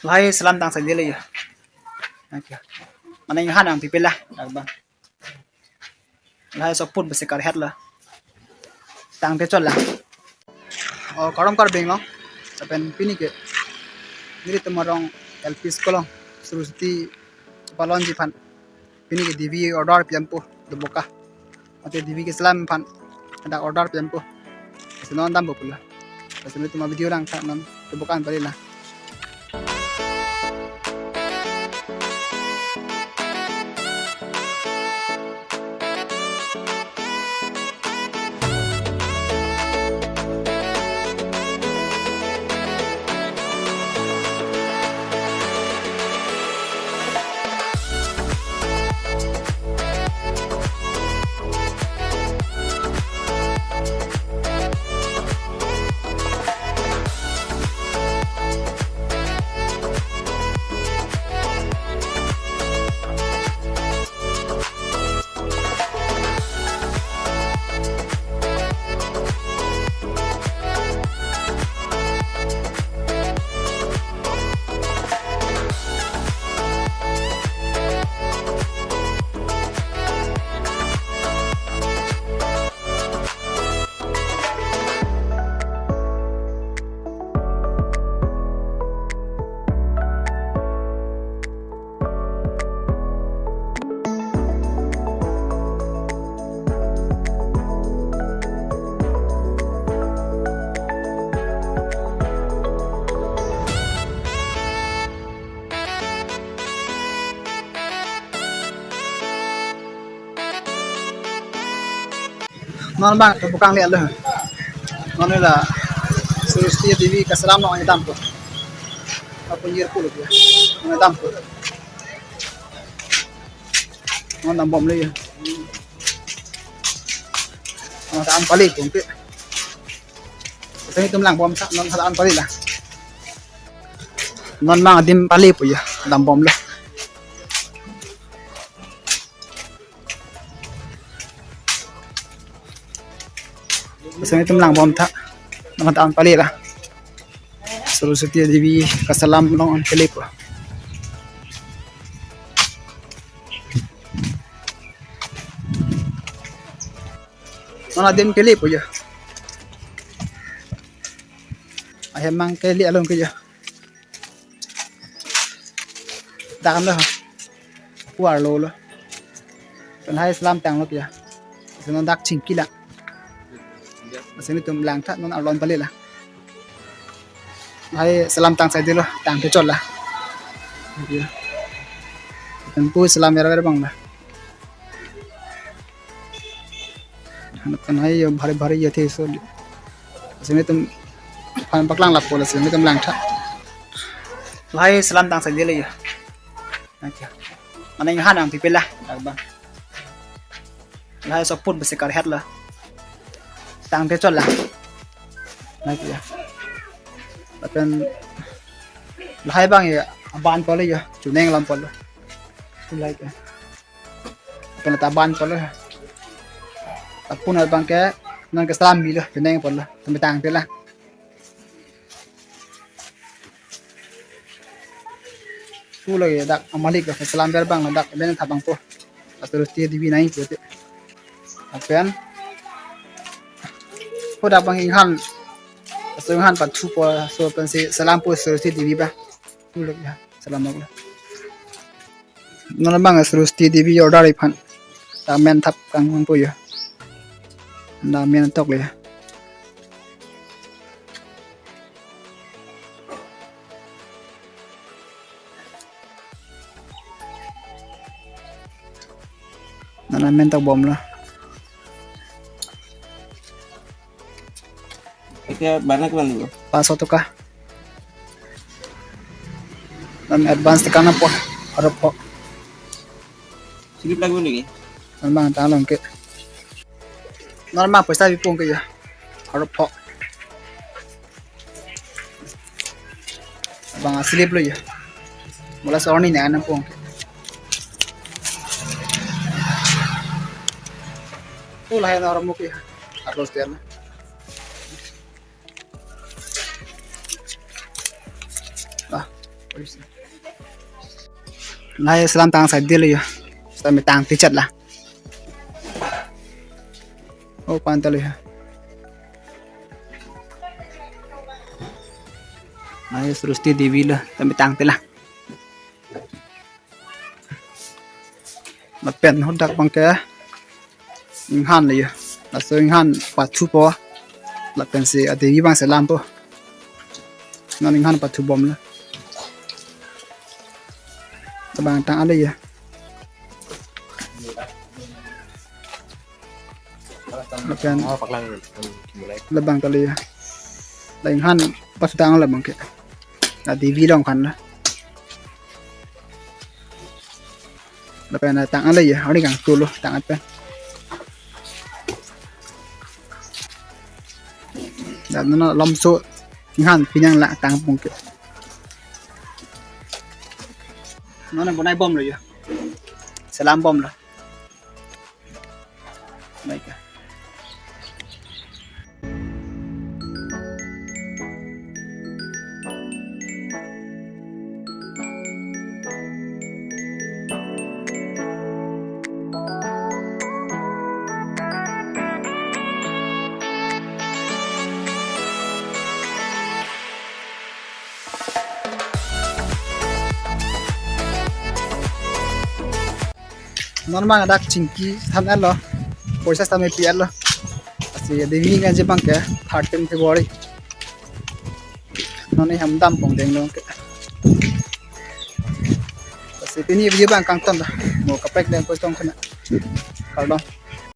Lai salam tang sa dili ya. Nakya. Mana yung hanang pipila. Ba. Lai so put basi kar het la. Tang te chol la. O karom kar beng no. Tapen pini ke. Dili tumarong LP kolong. Surusti balon ji pan. Pini ke DV order piampu do boka. Ate DV ke salam pan. Ada order piampu. Senon dam pula. Pasal itu mah video lang tak non do bokan bali lah. Non bang to bukang le lah. Non la Surusti TV kasalam no dam ko. Apa nyir puluh ya. No dam ko. Non dam bom le ya. Non dam pali ko ke. Tapi tum lang bom sa non dam pali lah. Non mang dim pali po ya. Dam bom le. Pasal itu melang bom tak, nama tahun pali lah. Surusti TV kasalam nong kelip. Mana dem kelip aja. Ayam mang kelip alung kerja. Takam lah. Puar lo lo. Penhai selam tang lo ya. Senang dak cingki lah. Masih itu melang tak non alon balik lah. Hai salam tang saya dulu tang kecol lah. Tempu salam merah bang lah. Kan hai yang bari ya the so. Masih itu pan paklang lah pola sini itu melang tak. Hai salam tang saya dulu ya. Nakya. Mana yang hanang pipil lah. Bang. Hai so put basi kar het lah. Tang te chol la nakya apen lahai bang ya ban pole ya chuneng lam pole like apen ta ban pole apun bang ke nan ke salam bi lo chuneng pole tam tang te la tu lo ya dak amalik ke salam ber bang dak ben ta bang po terus dia dibi naik ko te apen Pada bang inghan, inghan patu po so pensi salam po Surusti TV ba, tulog ya salam mo. Nona bang Surusti TV order ipan, tamen tap kang po ya, tamen tok le. Nona men tok bom lah. Kaya banyak lang dulu. Paso to ka. Dan advance tekan po. Harap po. Silip lagi lagi. Normal talong ke. Normal po sa bipong ke ya. Harap po. Bang silip lo ya. Mula sa orni na anang po. Tulay na orang mo ke. Harus tiyan na. Lai selam tang sai dia le ya sampai tang ticat lah oh pantal ya lai terus di dewi lah sampai tang telah mà pen hốt đặc bằng cái han này là số han bắt thu po là pen sẽ ở đây bằng sẽ làm po nó han bắt thu bom là các bạn tăng ở đây là pen là bằng cái này là han bắt tăng là bằng cái là TV đồng khăn đó là pen tăng ở đây ở đây càng tu luôn tăng ở pen dan nó lom số han pinang lạ tăng bông kia nó là một nai bom rồi sẽ làm bom rồi đây cả nó mang đặc chingki tham ăn lo poisa sampai piar lo asli dewi ngaji bang ke 13 February nó này hầm đam bong deng lo ke asli ini video bang kang ton da mau kapek dan kosong kana kalau